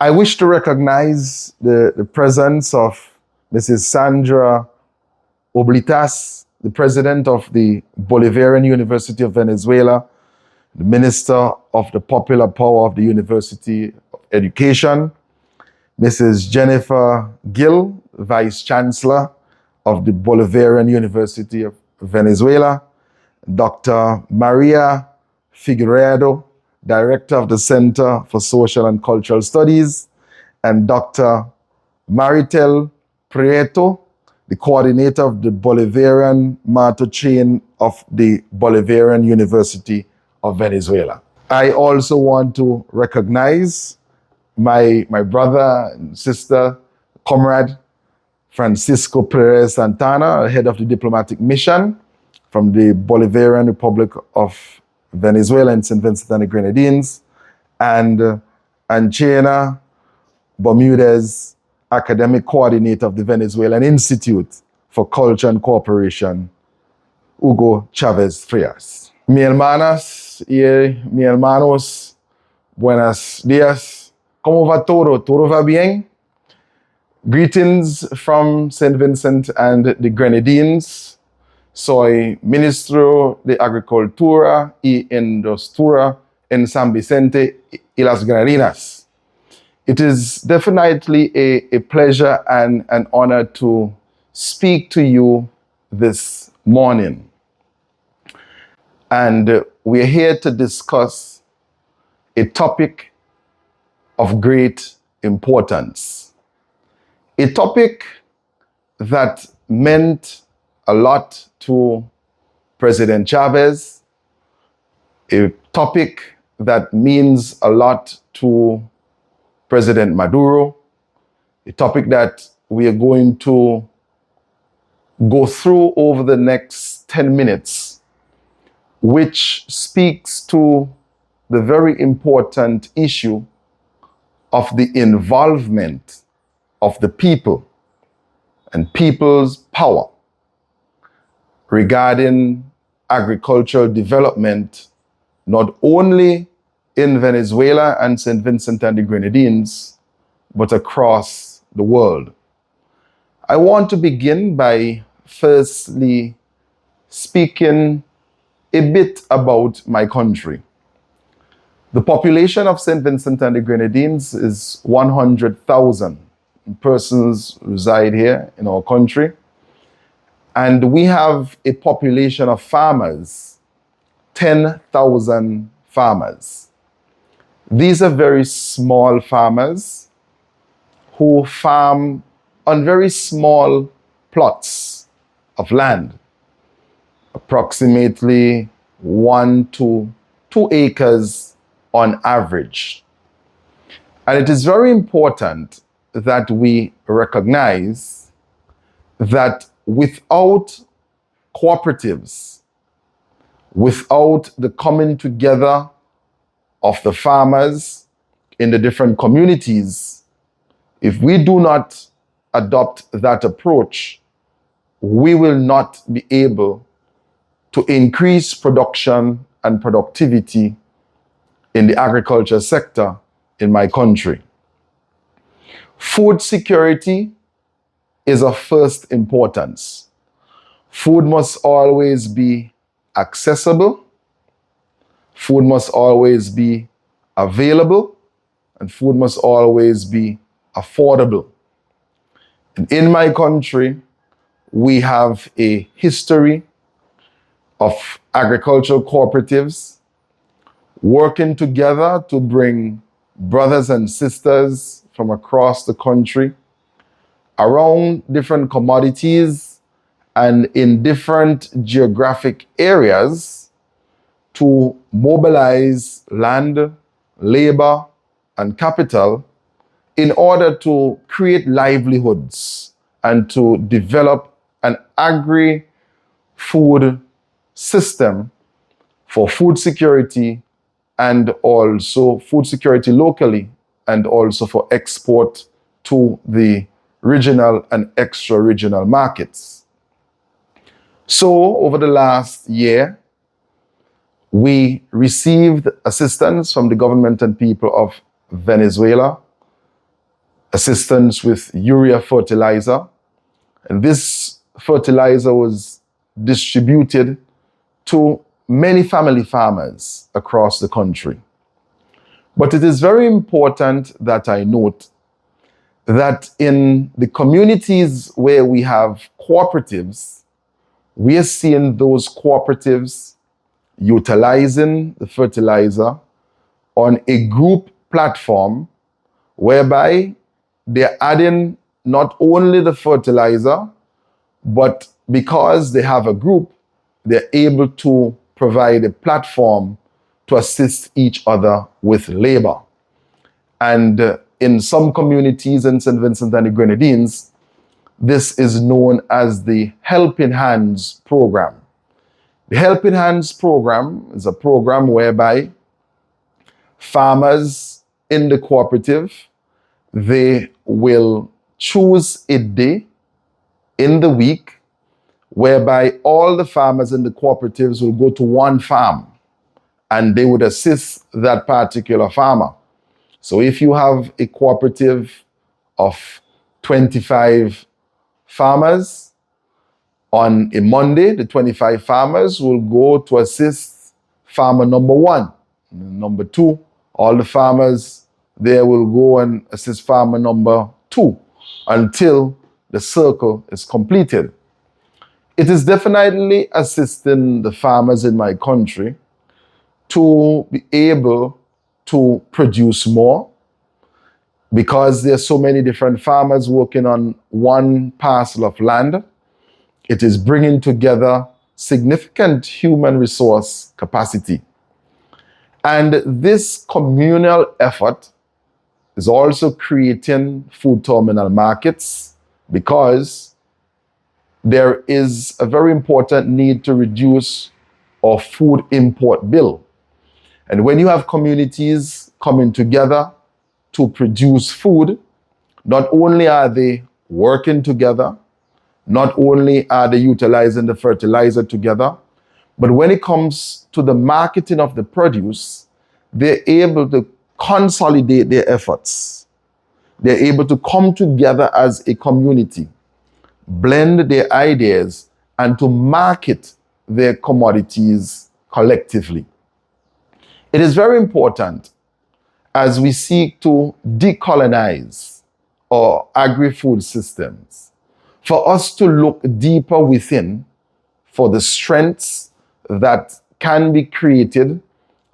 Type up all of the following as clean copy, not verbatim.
I wish to recognize the presence of Mrs. Sandra Oblitas, the president of the Bolivarian University of Venezuela, the Minister of the Popular Power of the University of Education, Mrs. Jennifer Gill, Vice Chancellor of the Bolivarian University of Venezuela, Dr. Maria Figueredo, Director of the Center for Social and Cultural Studies, and Dr. Maritel Prieto, the coordinator of the Bolivarian Mato chain of the Bolivarian University of Venezuela. I also want to recognize my brother and sister, comrade Francisco Perez Santana, head of the diplomatic mission from the Bolivarian Republic of Venezuela and St. Vincent and the Grenadines, and Anchena Bermudez, academic coordinator of the Venezuelan Institute for Culture and Cooperation, Hugo Chavez Frias. Mi hermanas y mi hermanos, buenos días. ¿Cómo va todo? ¿Todo va bien? Greetings from St. Vincent and the Grenadines. Soy Ministro de Agricultura y Industrias en San Vicente y las Granadinas. It is definitely a pleasure and an honor to speak to you this morning. And we're here to discuss a topic of great importance. A topic that meant a lot to President Chavez, a topic that means a lot to President Maduro, a topic that we are going to go through over the next 10 minutes, which speaks to the very important issue of the involvement of the people and people's power regarding agricultural development, not only in Venezuela and St. Vincent and the Grenadines, but across the world. I want to begin by firstly speaking a bit about my country. The population of St. Vincent and the Grenadines is 100,000 persons reside here in our country. And we have a population of farmers, 10,000 farmers. These are very small farmers who farm on very small plots of land, approximately 1 to 2 acres on average. And it is very important that we recognize that without cooperatives, without the coming together of the farmers in the different communities, if we do not adopt that approach, we will not be able to increase production and productivity in the agriculture sector in my country. Food security is of first importance. Food must always be accessible, food must always be available, and food must always be affordable. And in my country, we have a history of agricultural cooperatives working together to bring brothers and sisters from across the country around different commodities and in different geographic areas to mobilize land, labor, and capital in order to create livelihoods and to develop an agri-food system for food security and also food security locally and also for export to the regional and extra-regional markets. So over the last year, we received assistance from the government and people of Venezuela assistance with urea fertilizer. And this fertilizer was distributed to many family farmers across the country. But it is very important that I note that in the communities where we have cooperatives, we are seeing those cooperatives utilizing the fertilizer on a group platform whereby they're adding not only the fertilizer, but because they have a group, they're able to provide a platform to assist each other with labor. And in some communities in St. Vincent and the Grenadines, this is known as the Helping Hands program. The Helping Hands program is a program whereby farmers in the cooperative, they will choose a day in the week whereby all the farmers in the cooperatives will go to one farm and they would assist that particular farmer. So if you have a cooperative of 25 farmers, on a Monday, the 25 farmers will go to assist farmer number 1. Number 2, all the farmers there will go and assist farmer number 2 until the circle is completed. It is definitely assisting the farmers in my country to be able to produce more, because there are so many different farmers working on one parcel of land. It is bringing together significant human resource capacity. And this communal effort is also creating food terminal markets, because there is a very important need to reduce our food import bill. And when you have communities coming together to produce food, not only are they working together, not only are they utilizing the fertilizer together, but when it comes to the marketing of the produce, they're able to consolidate their efforts. They're able to come together as a community, blend their ideas, and to market their commodities collectively. It is very important as we seek to decolonize our agri-food systems for us to look deeper within for the strengths that can be created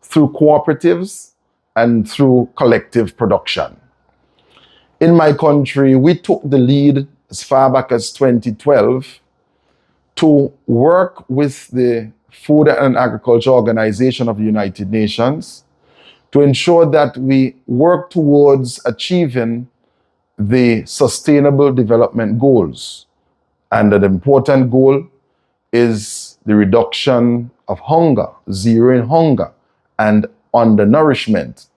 through cooperatives and through collective production. In my country, we took the lead as far back as 2012 to work with the Food and Agriculture Organization of the United Nations to ensure that we work towards achieving the Sustainable Development Goals. And an important goal is the reduction of hunger, zeroing hunger and undernourishment.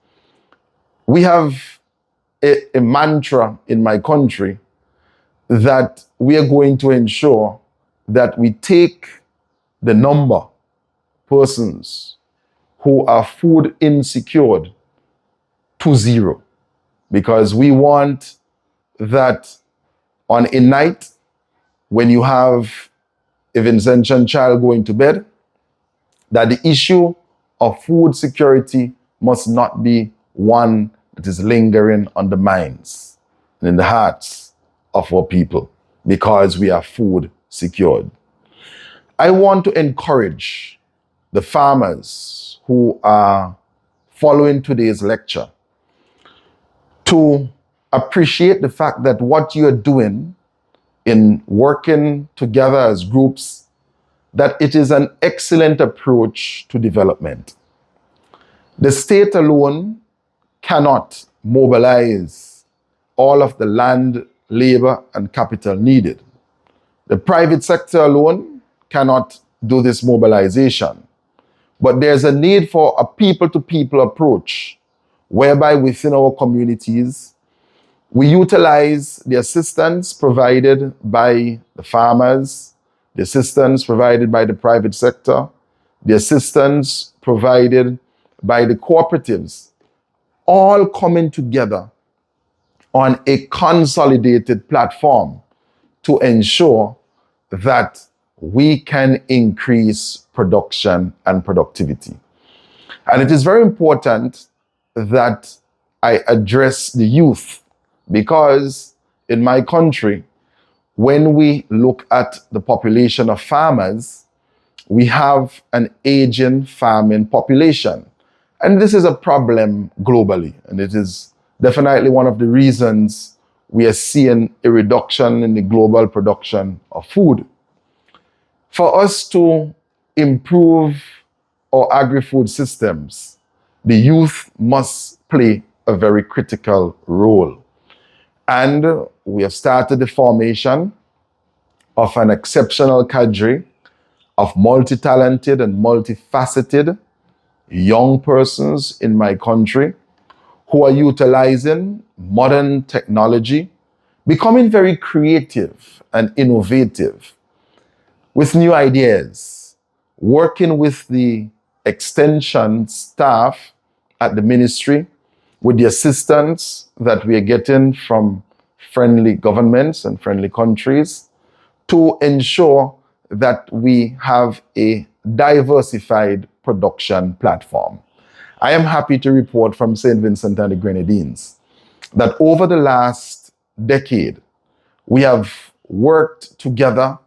We have a mantra in my country that we are going to ensure that we take the number of persons who are food insecure to 0, because we want that on a night when you have a Vincentian child going to bed, that the issue of food security must not be one that is lingering on the minds and in the hearts of our people, because we are food secured. I want to encourage the farmers who are following today's lecture to appreciate the fact that what you're doing in working together as groups, that it is an excellent approach to development. The state alone cannot mobilize all of the land, labor, and capital needed. The private sector alone cannot do this mobilization. But there's a need for a people-to-people approach, whereby within our communities, we utilize the assistance provided by the farmers, the assistance provided by the private sector, the assistance provided by the cooperatives, all coming together on a consolidated platform to ensure that we can increase production and productivity. And it is very important that I address the youth, because in my country, when we look at the population of farmers, we have an aging farming population. And this is a problem globally. And it is definitely one of the reasons we are seeing a reduction in the global production of food. For us to improve our agri-food systems, the youth must play a very critical role. And we have started the formation of an exceptional cadre of multi-talented and multifaceted young persons in my country who are utilizing modern technology, becoming very creative and innovative with new ideas, working with the extension staff at the ministry, with the assistance that we are getting from friendly governments and friendly countries, to ensure that we have a diversified production platform. I am happy to report from St. Vincent and the Grenadines that over the last decade, we have worked together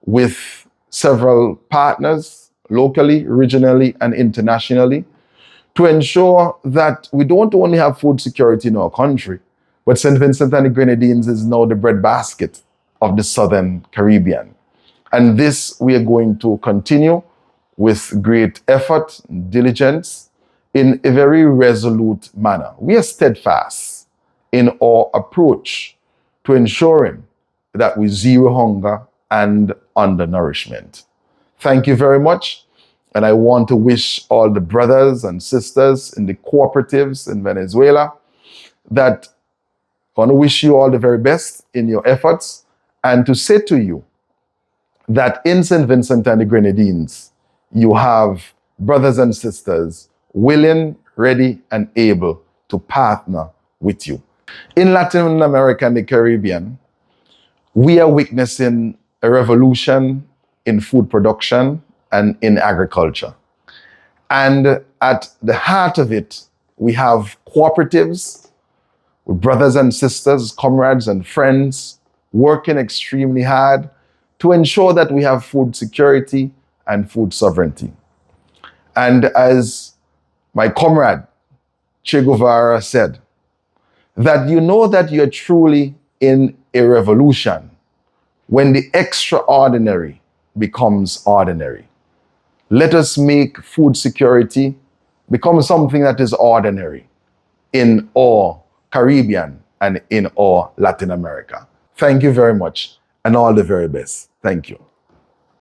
with several partners, locally, regionally, and internationally, to ensure that we don't only have food security in our country, but St. Vincent and the Grenadines is now the breadbasket of the Southern Caribbean. And this we are going to continue with great effort, diligence, in a very resolute manner. We are steadfast in our approach to ensuring that we zero hunger and undernourishment. Thank you very much. And I want to wish all the brothers and sisters in the cooperatives in Venezuela that I want to wish you all the very best in your efforts, and to say to you that in St. Vincent and the Grenadines, you have brothers and sisters willing, ready, and able to partner with you. In Latin America and the Caribbean, we are witnessing a revolution in food production and in agriculture. And at the heart of it, we have cooperatives with brothers and sisters, comrades and friends working extremely hard to ensure that we have food security and food sovereignty. And as my comrade Che Guevara said, that you know that you're truly in a revolution when the extraordinary becomes ordinary. Let us make food security become something that is ordinary in our Caribbean and in our Latin America. Thank you very much, and all the very best. Thank you.